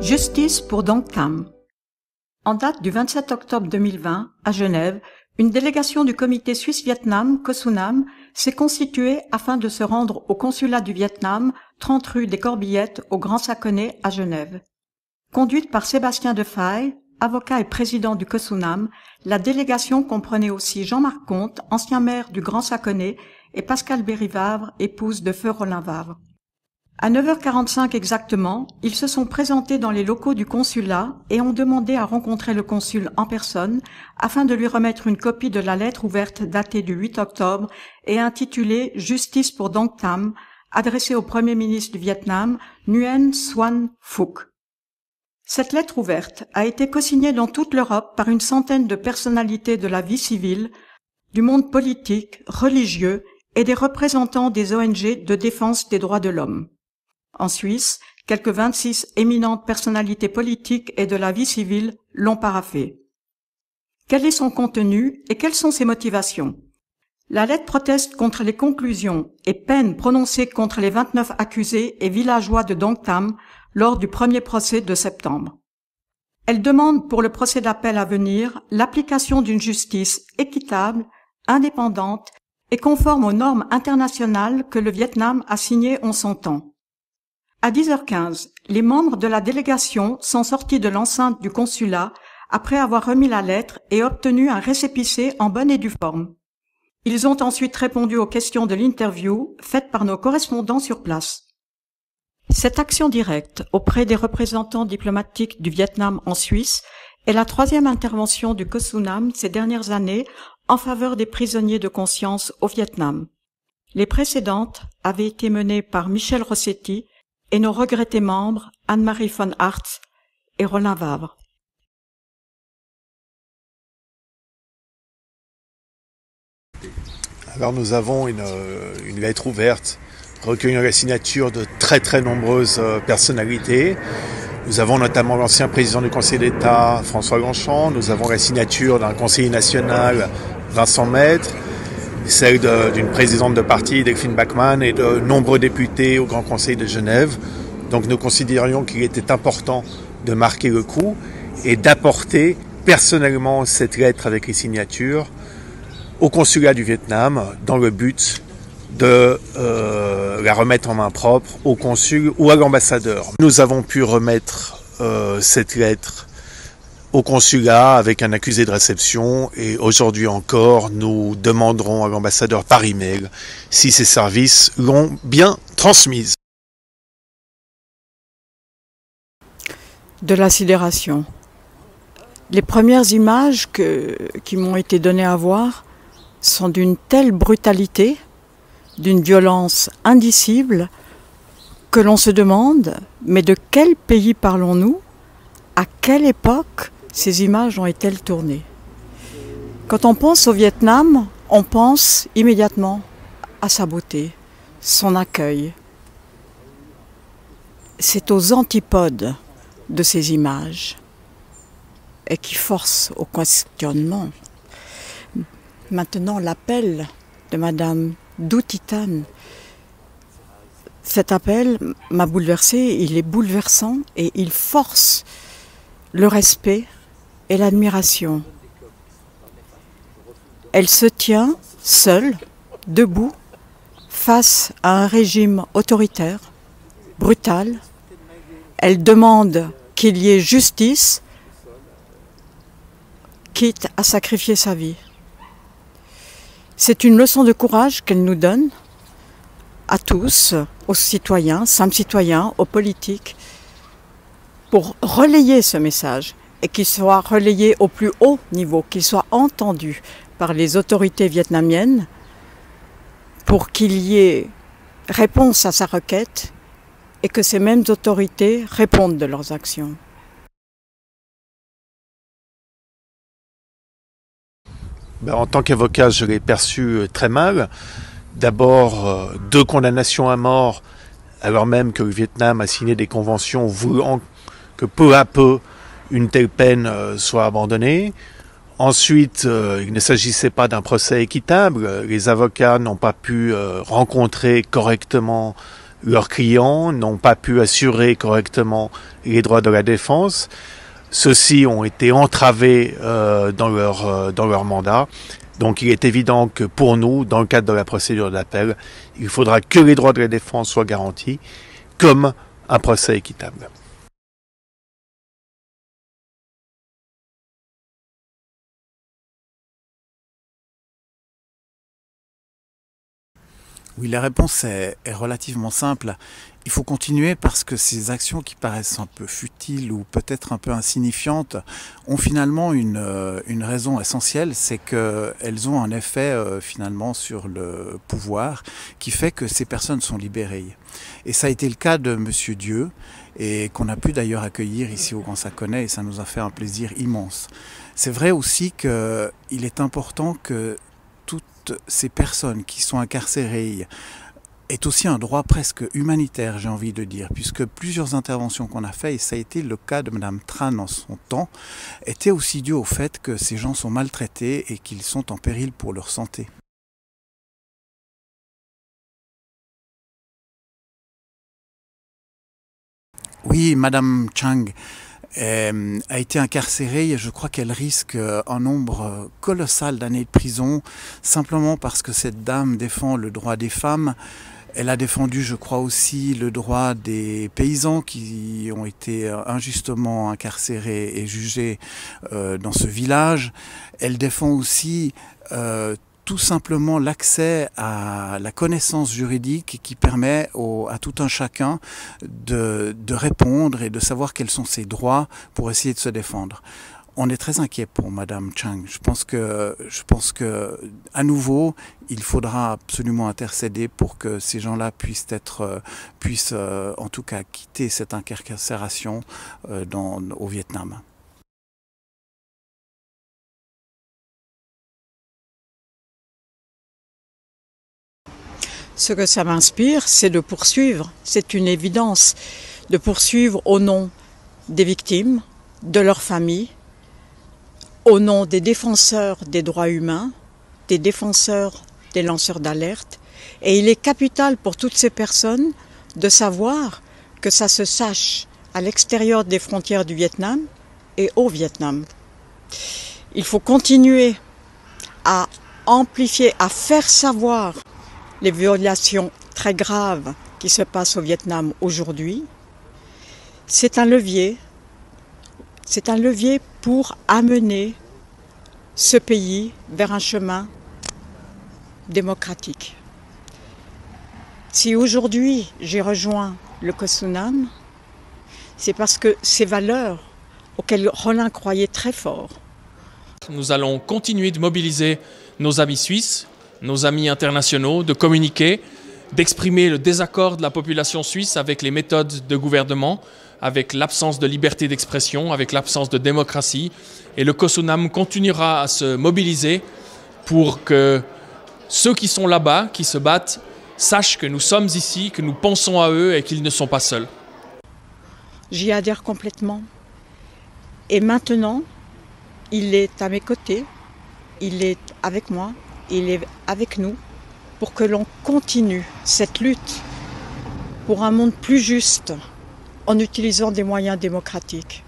Justice pour Dong Tam. En date du 27 octobre 2020, à Genève, une délégation du comité Suisse-Vietnam, COSUNAM, s'est constituée afin de se rendre au consulat du Vietnam, 30 rue des Corbillettes, au Grand Saconnet, à Genève. Conduite par Sébastien Defaille, avocat et président du COSUNAM, la délégation comprenait aussi Jean-Marc Comte, ancien maire du Grand Saconnet, et Pascal Berry-Vavre, épouse de feu Rollin Vavre. À 9h45 exactement, ils se sont présentés dans les locaux du consulat et ont demandé à rencontrer le consul en personne afin de lui remettre une copie de la lettre ouverte datée du 8 octobre et intitulée « Justice pour Dong Tam » adressée au Premier ministre du Vietnam, Nguyen Xuan Phuc. Cette lettre ouverte a été cosignée dans toute l'Europe par une centaine de personnalités de la vie civile, du monde politique, religieux et des représentants des ONG de défense des droits de l'homme. En Suisse, quelques 26 éminentes personnalités politiques et de la vie civile l'ont paraphé. Quel est son contenu et quelles sont ses motivations? La lettre proteste contre les conclusions et peines prononcées contre les 29 accusés et villageois de Dong Tam lors du premier procès de septembre. Elle demande pour le procès d'appel à venir l'application d'une justice équitable, indépendante et conforme aux normes internationales que le Vietnam a signées en son temps. À 10h15, les membres de la délégation sont sortis de l'enceinte du consulat après avoir remis la lettre et obtenu un récépissé en bonne et due forme. Ils ont ensuite répondu aux questions de l'interview faites par nos correspondants sur place. Cette action directe auprès des représentants diplomatiques du Vietnam en Suisse est la troisième intervention du COSUNAM ces dernières années en faveur des prisonniers de conscience au Vietnam. Les précédentes avaient été menées par Michel Rossetti et nos regrettés membres Anne-Marie von Hartz et Rollin Vavre. Alors nous avons une lettre ouverte recueillant la signature de très nombreuses personnalités. Nous avons notamment l'ancien président du Conseil d'État, François Longchamp. Nous avons la signature d'un conseiller national, Vincent Maître, celle d'une présidente de parti, Delphine Bachmann, et de nombreux députés au Grand Conseil de Genève. Donc nous considérions qu'il était important de marquer le coup et d'apporter personnellement cette lettre avec les signatures au consulat du Vietnam dans le but de la remettre en main propre au consul ou à l'ambassadeur. Nous avons pu remettre cette lettre au consulat avec un accusé de réception et aujourd'hui encore nous demanderons à l'ambassadeur par email si ses services l'ont bien transmise. De la sidération. Les premières images qui m'ont été données à voir sont d'une telle brutalité, d'une violence indicible, que l'on se demande, mais de quel pays parlons-nous? À quelle époque ces images ont-elles tourné? Quand on pense au Vietnam, on pense immédiatement à sa beauté, son accueil. C'est aux antipodes de ces images et qui forcent au questionnement. Maintenant, l'appel de Madame Dou Thi Thanh, cet appel m'a bouleversée, il est bouleversant et il force le respect et l'admiration. Elle se tient seule, debout, face à un régime autoritaire, brutal. Elle demande qu'il y ait justice, quitte à sacrifier sa vie. C'est une leçon de courage qu'elle nous donne à tous, aux citoyens, simples citoyens, aux politiques, pour relayer ce message et qu'il soit relayé au plus haut niveau, qu'il soit entendu par les autorités vietnamiennes pour qu'il y ait réponse à sa requête et que ces mêmes autorités répondent de leurs actions. En tant qu'avocat, je l'ai perçu très mal. D'abord, 2 condamnations à mort, alors même que le Vietnam a signé des conventions voulant que peu à peu une telle peine soit abandonnée. Ensuite, il ne s'agissait pas d'un procès équitable. Les avocats n'ont pas pu rencontrer correctement leurs clients n'ont pas pu assurer correctement les droits de la défense. Ceux-ci ont été entravés dans leur mandat. Donc il est évident que pour nous, dans le cadre de la procédure d'appel, il faudra que les droits de la défense soient garantis comme un procès équitable. Oui, la réponse est relativement simple. Il faut continuer parce que ces actions qui paraissent un peu futiles ou peut-être un peu insignifiantes ont finalement une raison essentielle, c'est qu'elles ont un effet finalement sur le pouvoir qui fait que ces personnes sont libérées. Et ça a été le cas de Monsieur Dieu et qu'on a pu d'ailleurs accueillir ici au Grand Saconnet et ça nous a fait un plaisir immense. C'est vrai aussi qu'il est important que toutes ces personnes qui sont incarcérées est aussi un droit presque humanitaire, j'ai envie de dire, puisque plusieurs interventions qu'on a faites, et ça a été le cas de Madame Tran en son temps, étaient aussi dues au fait que ces gens sont maltraités et qu'ils sont en péril pour leur santé. Oui, Madame Chang a été incarcérée et je crois qu'elle risque un nombre colossal d'années de prison simplement parce que cette dame défend le droit des femmes. Elle a défendu, je crois aussi, le droit des paysans qui ont été injustement incarcérés et jugés dans ce village. Elle défend aussi tout simplement l'accès à la connaissance juridique qui permet à tout un chacun de répondre et de savoir quels sont ses droits pour essayer de se défendre. On est très inquiet pour Madame Chang. Je pense que à nouveau, il faudra absolument intercéder pour que ces gens-là puissent en tout cas quitter cette incarcération au Vietnam. Ce que ça m'inspire, c'est de poursuivre, c'est une évidence, de poursuivre au nom des victimes, de leurs familles, au nom des défenseurs des droits humains, des défenseurs des lanceurs d'alerte. Et il est capital pour toutes ces personnes de savoir que ça se sache à l'extérieur des frontières du Vietnam et au Vietnam. Il faut continuer à amplifier, à faire savoir les violations très graves qui se passent au Vietnam aujourd'hui. C'est un levier pour amener ce pays vers un chemin démocratique. Si aujourd'hui j'ai rejoint le COSUNAM, c'est parce que ces valeurs auxquelles Rollin croyait très fort. Nous allons continuer de mobiliser nos amis suisses, nos amis internationaux, de communiquer, d'exprimer le désaccord de la population suisse avec les méthodes de gouvernement, avec l'absence de liberté d'expression, avec l'absence de démocratie. Et le COSUNAM continuera à se mobiliser pour que ceux qui sont là-bas, qui se battent, sachent que nous sommes ici, que nous pensons à eux et qu'ils ne sont pas seuls. J'y adhère complètement. Et maintenant, il est à mes côtés, il est avec moi, il est avec nous pour que l'on continue cette lutte pour un monde plus juste en utilisant des moyens démocratiques.